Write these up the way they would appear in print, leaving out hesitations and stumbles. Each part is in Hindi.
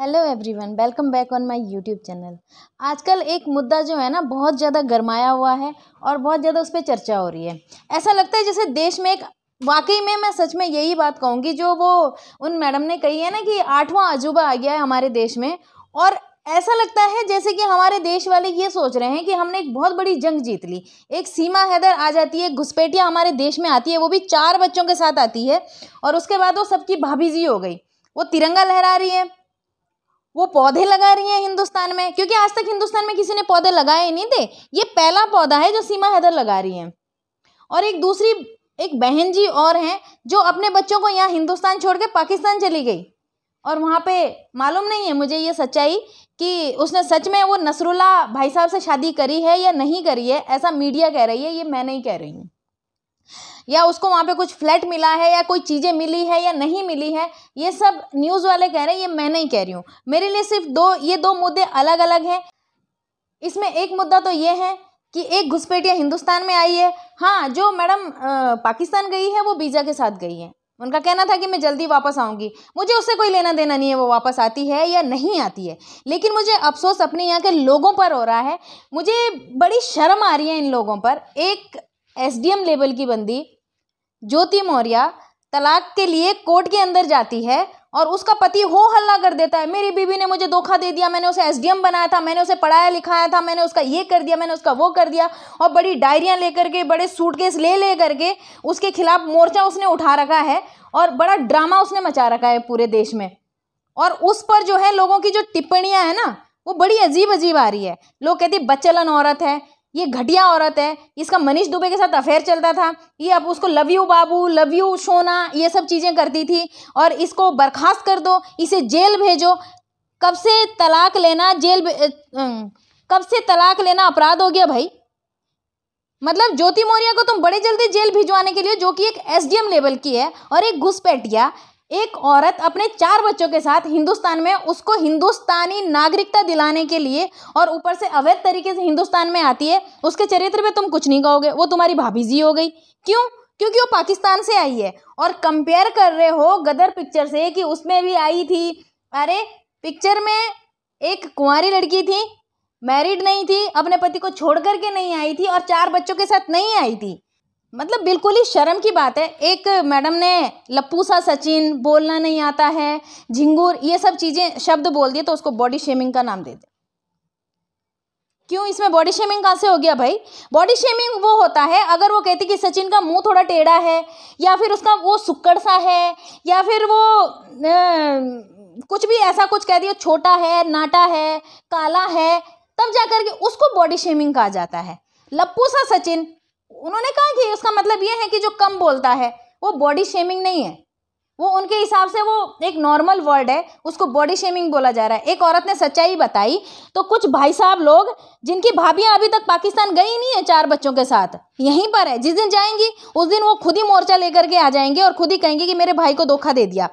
Hello everyone, welcome back on my YouTube channel. आजकल एक मुद्दा जो है ना बहुत ज़्यादा गरमाया हुआ है और बहुत ज़्यादा उस पर चर्चा हो रही है। ऐसा लगता है जैसे देश में एक वाकई में मैं सच में यही बात कहूँगी जो वो उन मैडम ने कही है ना कि 8वां अजूबा आ गया है हमारे देश में। और ऐसा लगता है जैसे कि हमारे देश वाले ये सोच रहे हैं कि हमने एक बहुत बड़ी जंग जीत ली। एक सीमा हैदर आ जाती है, घुसपैठिया हमारे देश में आती है, वो भी 4 बच्चों के साथ आती है और उसके बाद वो सबकी भाभी जी हो गई। वो तिरंगा लहरा रही है, वो पौधे लगा रही हैं हिंदुस्तान में, क्योंकि आज तक हिंदुस्तान में किसी ने पौधे लगाए ही नहीं थे। ये पहला पौधा है जो सीमा हैदर लगा रही हैं। और एक बहन जी और हैं जो अपने बच्चों को यहाँ हिंदुस्तान छोड़ के पाकिस्तान चली गई और वहाँ पे मालूम नहीं है मुझे ये सच्चाई कि उसने सच में वो नसरुल्ला भाई साहब से शादी करी है या नहीं करी है। ऐसा मीडिया कह रही है, ये मैं नहीं कह रही हूँ। या उसको वहाँ पे कुछ फ्लैट मिला है या कोई चीज़ें मिली है या नहीं मिली है, ये सब न्यूज़ वाले कह रहे हैं, ये मैं नहीं कह रही हूँ। मेरे लिए सिर्फ ये दो मुद्दे अलग अलग हैं। इसमें एक मुद्दा तो ये है कि एक घुसपैठिया हिंदुस्तान में आई है। हाँ, जो मैडम पाकिस्तान गई है वो वीज़ा के साथ गई है। उनका कहना था कि मैं जल्दी वापस आऊँगी। मुझे उससे कोई लेना देना नहीं है वो वापस आती है या नहीं आती है, लेकिन मुझे अफसोस अपने यहाँ के लोगों पर हो रहा है। मुझे बड़ी शर्म आ रही है इन लोगों पर। एक एसडीएम लेवल की बंदी ज्योति मौर्य तलाक के लिए कोर्ट के अंदर जाती है और उसका पति हो हल्ला कर देता है, मेरी बीवी ने मुझे धोखा दे दिया, मैंने उसे एसडीएम बनाया था, मैंने उसे पढ़ाया लिखाया था, मैंने उसका ये कर दिया, मैंने उसका वो कर दिया। और बड़ी डायरियां लेकर के, बड़े सूटकेस ले करके उसके खिलाफ मोर्चा उसने उठा रखा है और बड़ा ड्रामा उसने मचा रखा है पूरे देश में। और उस पर जो है लोगों की जो टिप्पणियां है ना वो बड़ी अजीब अजीब आ रही है। लोग कहते हैं बच्चलन औरत है, ये घटिया औरत है, इसका मनीष दुबे के साथ अफेयर चलता था, ये अब उसको love you Babu, love you सोना, ये सब चीज़ें करती थी और इसको बर्खास्त कर दो, इसे जेल भेजो। कब से तलाक लेना कब से तलाक लेना अपराध हो गया भाई? मतलब ज्योति मौर्य को तुम बड़े जल्दी जेल भिजवाने के लिए, जो कि एक एसडीएम लेवल की है, और एक घुसपैठिया एक औरत अपने 4 बच्चों के साथ हिंदुस्तान में, उसको हिंदुस्तानी नागरिकता दिलाने के लिए और ऊपर से अवैध तरीके से हिंदुस्तान में आती है। उसके चरित्र पे तुम कुछ नहीं कहोगे, वो तुम्हारी भाभी जी हो गई। क्यों? क्योंकि वो पाकिस्तान से आई है। और कंपेयर कर रहे हो गदर पिक्चर से कि उसमें भी आई थी। अरे पिक्चर में एक कुंवारी लड़की थी, मैरिड नहीं थी, अपने पति को छोड़ करके नहीं आई थी और 4 बच्चों के साथ नहीं आई थी। मतलब बिल्कुल ही शर्म की बात है। एक मैडम ने लप्पू सा सचिन, बोलना नहीं आता है, झिंगुर, ये सब चीज़ें शब्द बोल दिए तो उसको बॉडी शेमिंग का नाम दे दे। क्यों? इसमें बॉडी शेमिंग कहाँ से हो गया भाई? बॉडी शेमिंग वो होता है अगर वो कहती कि सचिन का मुंह थोड़ा टेढ़ा है, या फिर उसका वो सुक्कड़ सा है, या फिर वो कुछ भी ऐसा कुछ कह दिया, छोटा है, नाटा है, काला है, तब जाकर के उसको बॉडी शेमिंग कहा जाता है। लप्पू सा सचिन, उन्होंने कहा कि उसका मतलब ये है कि जो कम बोलता है, वो बॉडी शेमिंग नहीं है। वो उनके हिसाब से वो एक नॉर्मल वर्ड है, उसको बॉडी शेमिंग बोला जा रहा है। एक औरत ने सच्चाई बताई तो कुछ भाई साहब लोग जिनकी भाभियां अभी तक पाकिस्तान गई नहीं है 4 बच्चों के साथ, यहीं पर है, जिस दिन जाएंगी उस दिन वो खुद ही मोर्चा लेकर के आ जाएंगे और खुद ही कहेंगे कि मेरे भाई को धोखा दे दिया।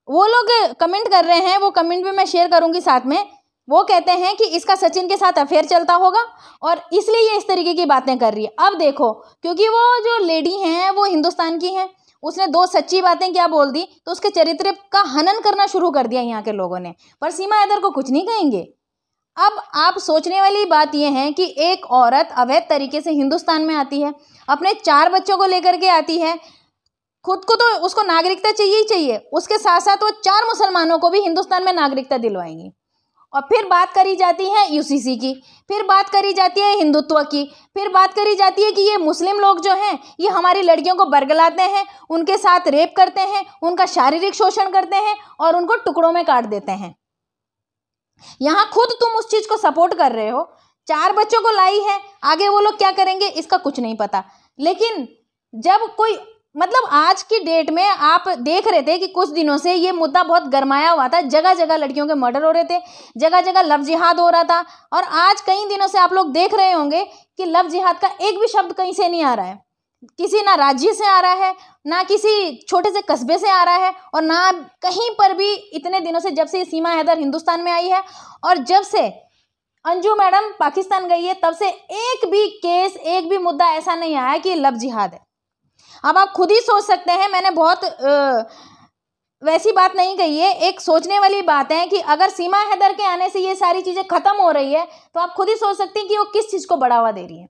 वो लोग कमेंट कर रहे हैं, वो कमेंट भी मैं शेयर करूंगी साथ में। वो कहते हैं कि इसका सचिन के साथ अफेयर चलता होगा और इसलिए ये इस तरीके की बातें कर रही है। अब देखो, क्योंकि वो जो लेडी हैं वो हिंदुस्तान की हैं, उसने 2 सच्ची बातें क्या बोल दी तो उसके चरित्र का हनन करना शुरू कर दिया यहाँ के लोगों ने। पर सीमा हैदर को कुछ नहीं कहेंगे। अब आप सोचने वाली बात यह है कि एक औरत अवैध तरीके से हिंदुस्तान में आती है, अपने 4 बच्चों को लेकर के आती है, खुद को तो उसको नागरिकता चाहिए ही चाहिए, उसके साथ साथ वो 4 मुसलमानों को भी हिंदुस्तान में नागरिकता दिलवाएंगी। और फिर बात करी जाती है यूसीसी की, फिर बात करी जाती है हिंदुत्व की, फिर बात करी जाती है कि ये मुस्लिम लोग जो हैं ये हमारी लड़कियों को बरगलाते हैं, उनके साथ रेप करते हैं, उनका शारीरिक शोषण करते हैं और उनको टुकड़ों में काट देते हैं। यहाँ खुद तुम उस चीज को सपोर्ट कर रहे हो। 4 बच्चों को लाई है, आगे वो लोग क्या करेंगे इसका कुछ नहीं पता। लेकिन जब कोई, मतलब आज की डेट में आप देख रहे थे कि कुछ दिनों से ये मुद्दा बहुत गरमाया हुआ था, जगह जगह लड़कियों के मर्डर हो रहे थे, जगह जगह लव जिहाद हो रहा था। और आज कई दिनों से आप लोग देख रहे होंगे कि लव जिहाद का एक भी शब्द कहीं से नहीं आ रहा है। किसी ना राज्य से आ रहा है, ना किसी छोटे से कस्बे से आ रहा है, और ना कहीं पर भी इतने दिनों से, जब से सीमा हैदर हिंदुस्तान में आई है और जब से अंजू मैडम पाकिस्तान गई है, तब से एक भी केस, एक भी मुद्दा ऐसा नहीं आया कि लव जिहाद है। अब आप खुद ही सोच सकते हैं। मैंने बहुत वैसी बात नहीं कही है, एक सोचने वाली बात है कि अगर सीमा हैदर के आने से ये सारी चीज़ें खत्म हो रही है तो आप खुद ही सोच सकती हैं कि वो किस चीज़ को बढ़ावा दे रही है।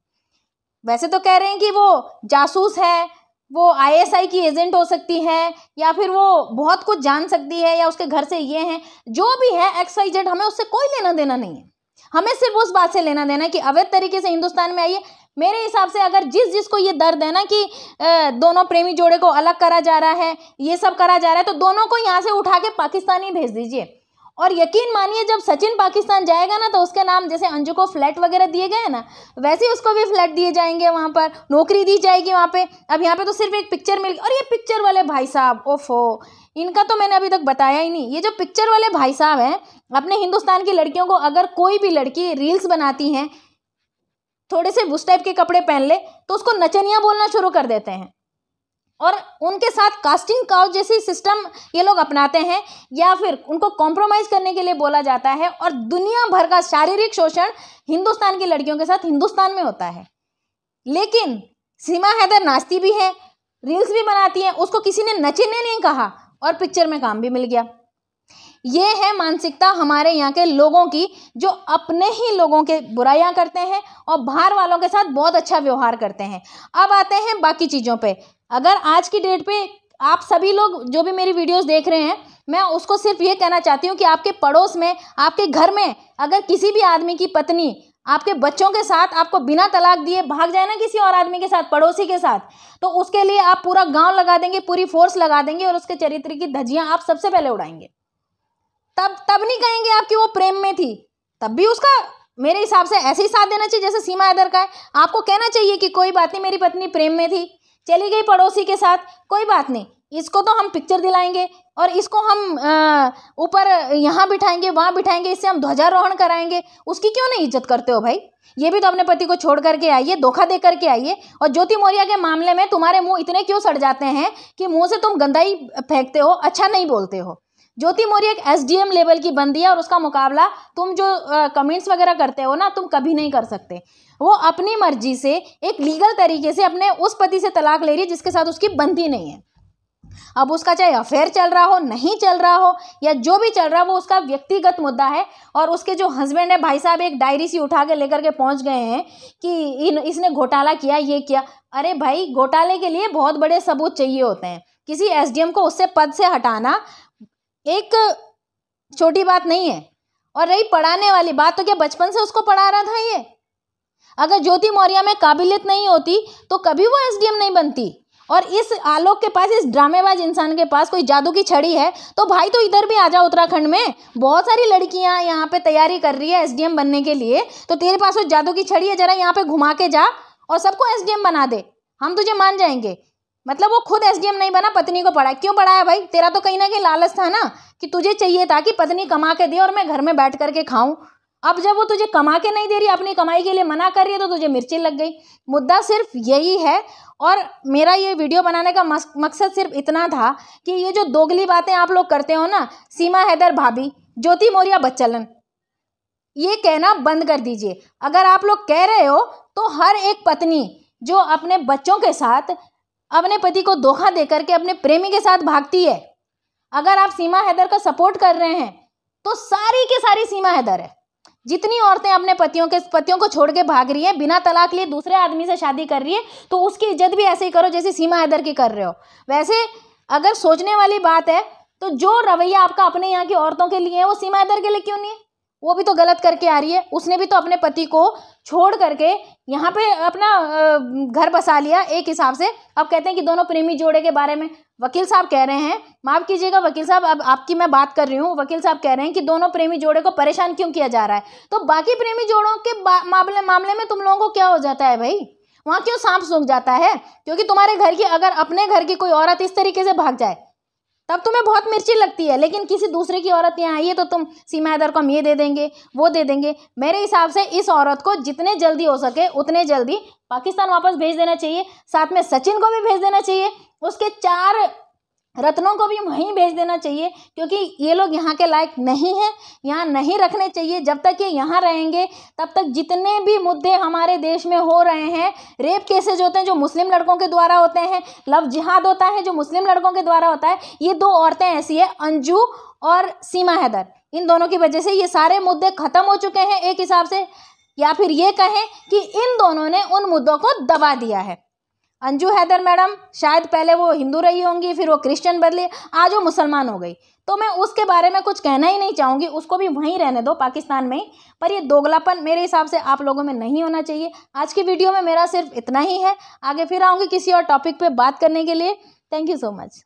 वैसे तो कह रहे हैं कि वो जासूस है, वो आईएसआई की एजेंट हो सकती है, या फिर वो बहुत कुछ जान सकती है, या उसके घर से ये हैं, जो भी है XYZ, हमें उससे कोई लेना देना नहीं है। हमें सिर्फ उस बात से लेना देना है कि अवैध तरीके से हिंदुस्तान में आई है। मेरे हिसाब से अगर जिसको ये दर्द है ना कि दोनों प्रेमी जोड़े को अलग करा जा रहा है, ये सब करा जा रहा है, तो दोनों को यहाँ से उठा के पाकिस्तान ही भेज दीजिए। और यकीन मानिए जब सचिन पाकिस्तान जाएगा ना तो उसके नाम जैसे अंजू को फ्लैट वगैरह दिए गए हैं ना, वैसे ही उसको भी फ्लैट दिए जाएंगे, वहाँ पर नौकरी दी जाएगी वहाँ पे। अब यहाँ पे तो सिर्फ एक पिक्चर मिल, और ये पिक्चर वाले भाई साहब, ओफो, इनका तो मैंने अभी तक बताया ही नहीं। ये जो पिक्चर वाले भाई साहब हैं, अपने हिंदुस्तान की लड़कियों को, अगर कोई भी लड़की रील्स बनाती हैं, थोड़े से उस टाइप के कपड़े पहन ले तो उसको नचनिया बोलना शुरू कर देते हैं, और उनके साथ कास्टिंग काउच जैसी सिस्टम ये लोग अपनाते हैं, या फिर उनको कॉम्प्रोमाइज़ करने के लिए बोला जाता है। और दुनिया भर का शारीरिक शोषण हिंदुस्तान की लड़कियों के साथ हिंदुस्तान में होता है। लेकिन सीमा हैदर नाचती भी है, रील्स भी बनाती है, उसको किसी ने नचने नहीं कहा और पिक्चर में काम भी मिल गया। ये है मानसिकता हमारे यहाँ के लोगों की, जो अपने ही लोगों के बुराइयां करते हैं और बाहर वालों के साथ बहुत अच्छा व्यवहार करते हैं। अब आते हैं बाकी चीज़ों पे। अगर आज की डेट पे आप सभी लोग जो भी मेरी वीडियोस देख रहे हैं, मैं उसको सिर्फ ये कहना चाहती हूँ कि आपके पड़ोस में, आपके घर में अगर किसी भी आदमी की पत्नी आपके बच्चों के साथ आपको बिना तलाक दिए भाग जाए ना किसी और आदमी के साथ, पड़ोसी के साथ, तो उसके लिए आप पूरा गाँव लगा देंगे, पूरी फोर्स लगा देंगे, और उसके चरित्र की धज्जियाँ आप सबसे पहले उड़ाएंगे। तब नहीं कहेंगे आप कि वो प्रेम में थी, तब भी उसका मेरे हिसाब से ऐसे ही साथ देना चाहिए जैसे सीमा हैदर का है। आपको कहना चाहिए कि कोई बात नहीं, मेरी पत्नी प्रेम में थी, चली गई पड़ोसी के साथ, कोई बात नहीं, इसको तो हम पिक्चर दिलाएंगे और इसको हम ऊपर यहाँ बिठाएंगे, वहाँ बिठाएंगे, इससे हम ध्वजारोहण कराएंगे। उसकी क्यों नहीं इज्जत करते हो भाई? ये भी तो अपने पति को छोड़ करके आइए, धोखा दे करके आइए। और ज्योति मौर्या के मामले में तुम्हारे मुंह इतने क्यों सड़ जाते हैं कि मुंह से तुम गंदाई फेंकते हो, अच्छा नहीं बोलते हो। ज्योति मौर्य एक SDM लेवल की बंदी है, और उसका मुकाबला तुम जो कमेंट्स वगैरह करते हो ना, तुम कभी नहीं कर सकते। वो अपनी मर्जी से एक लीगल तरीके से अपने उस पति से तलाक ले रही है जिसके साथ उसकी बनती नहीं है। अब उसका चाहे अफेयर चल रहा हो, नहीं चल रहा हो, या जो भी चल रहा हो, वो उसका व्यक्तिगत मुद्दा है। और उसके जो हस्बैंड है, भाई साहब एक डायरी सी उठा के लेकर के पहुंच गए हैं कि इसने घोटाला किया, ये किया। अरे भाई, घोटाले के लिए बहुत बड़े सबूत चाहिए होते हैं। किसी SDM को उससे पद से हटाना एक छोटी बात नहीं है। और रही पढ़ाने वाली बात, तो क्या बचपन से उसको पढ़ा रहा था ये? अगर ज्योति मौर्या में काबिलियत नहीं होती तो कभी वो SDM नहीं बनती। और इस आलोक के पास, इस ड्रामेबाज इंसान के पास कोई जादू की छड़ी है तो भाई तो इधर भी आ जा, उत्तराखंड में बहुत सारी लड़कियां यहाँ पे तैयारी कर रही है SDM बनने के लिए, तो तेरे पास वो जादू की छड़ी है, जरा यहाँ पे घुमा के जा और सबको SDM बना दे, हम तुझे मान जाएंगे। मतलब वो खुद SDM नहीं बना, पत्नी को पढ़ाया। क्यों पढ़ाया भाई? तेरा तो कहीं ना कहीं लालच था ना, कि तुझे चाहिए था कि पत्नी कमा के दे और मैं घर में बैठ करके खाऊं। अब जब वो तुझे कमा के नहीं दे रही, अपनी कमाई के लिए मना कर रही है, तो तुझे मिर्ची लग गई। मुद्दा सिर्फ यही है। और मेरा ये वीडियो बनाने का मकसद सिर्फ इतना था कि ये जो दोगली बातें आप लोग करते हो ना, सीमा हैदर भाभी, ज्योति मौर्या बच्चलन, ये कहना बंद कर दीजिए। अगर आप लोग कह रहे हो तो हर एक पत्नी जो अपने बच्चों के साथ अपने पति को धोखा देकर के अपने प्रेमी के साथ भागती है, अगर आप सीमा हैदर का सपोर्ट कर रहे हैं तो सारी की सारी सीमा हैदर है। जितनी औरतें अपने पतियों को छोड़ के भाग रही हैं, बिना तलाक लिए दूसरे आदमी से शादी कर रही है, तो उसकी इज्जत भी ऐसे ही करो जैसे सीमा हैदर की कर रहे हो। वैसे अगर सोचने वाली बात है तो जो रवैया आपका अपने यहाँ की औरतों के लिए है, वो सीमा हैदर के लिए क्यों नहीं है? वो भी तो गलत करके आ रही है। उसने भी तो अपने पति को छोड़ करके यहाँ पे अपना घर बसा लिया एक हिसाब से। अब कहते हैं कि दोनों प्रेमी जोड़े के बारे में वकील साहब कह रहे हैं, माफ कीजिएगा वकील साहब, अब आपकी मैं बात कर रही हूँ, वकील साहब कह रहे हैं कि दोनों प्रेमी जोड़े को परेशान क्यों किया जा रहा है? तो बाकी प्रेमी जोड़ों के मामले में तुम लोगों को क्या हो जाता है भाई? वहाँ क्यों सांप सूख जाता है? क्योंकि तुम्हारे घर की, अगर अपने घर की कोई औरत इस तरीके से भाग जाए तब तुम्हें बहुत मिर्ची लगती है, लेकिन किसी दूसरे की औरत यहाँ आई है तो तुम सीमा हैदर को हम ये दे देंगे, वो दे देंगे। मेरे हिसाब से इस औरत को जितने जल्दी हो सके उतने जल्दी पाकिस्तान वापस भेज देना चाहिए। साथ में सचिन को भी भेज देना चाहिए। उसके 4 रत्नों को भी वहीं भेज देना चाहिए, क्योंकि ये लोग यहाँ के लायक नहीं हैं, यहाँ नहीं रखने चाहिए। जब तक ये यहाँ रहेंगे तब तक जितने भी मुद्दे हमारे देश में हो रहे हैं, रेप केसेज होते हैं जो मुस्लिम लड़कों के द्वारा होते हैं, लव जिहाद होता है जो मुस्लिम लड़कों के द्वारा होता है, ये 2 औरतें ऐसी है, अंजू और सीमा हैदर, इन दोनों की वजह से ये सारे मुद्दे खत्म हो चुके हैं एक हिसाब से, या फिर ये कहें कि इन दोनों ने उन मुद्दों को दबा दिया है। अंजू हैदर मैडम शायद पहले वो हिंदू रही होंगी, फिर वो क्रिश्चियन बदली, आज वो मुसलमान हो गई, तो मैं उसके बारे में कुछ कहना ही नहीं चाहूँगी, उसको भी वहीं रहने दो पाकिस्तान में ही। पर ये दोगलापन मेरे हिसाब से आप लोगों में नहीं होना चाहिए। आज की वीडियो में मेरा सिर्फ इतना ही है, आगे फिर आऊँगी किसी और टॉपिक पे बात करने के लिए। Thank you so much.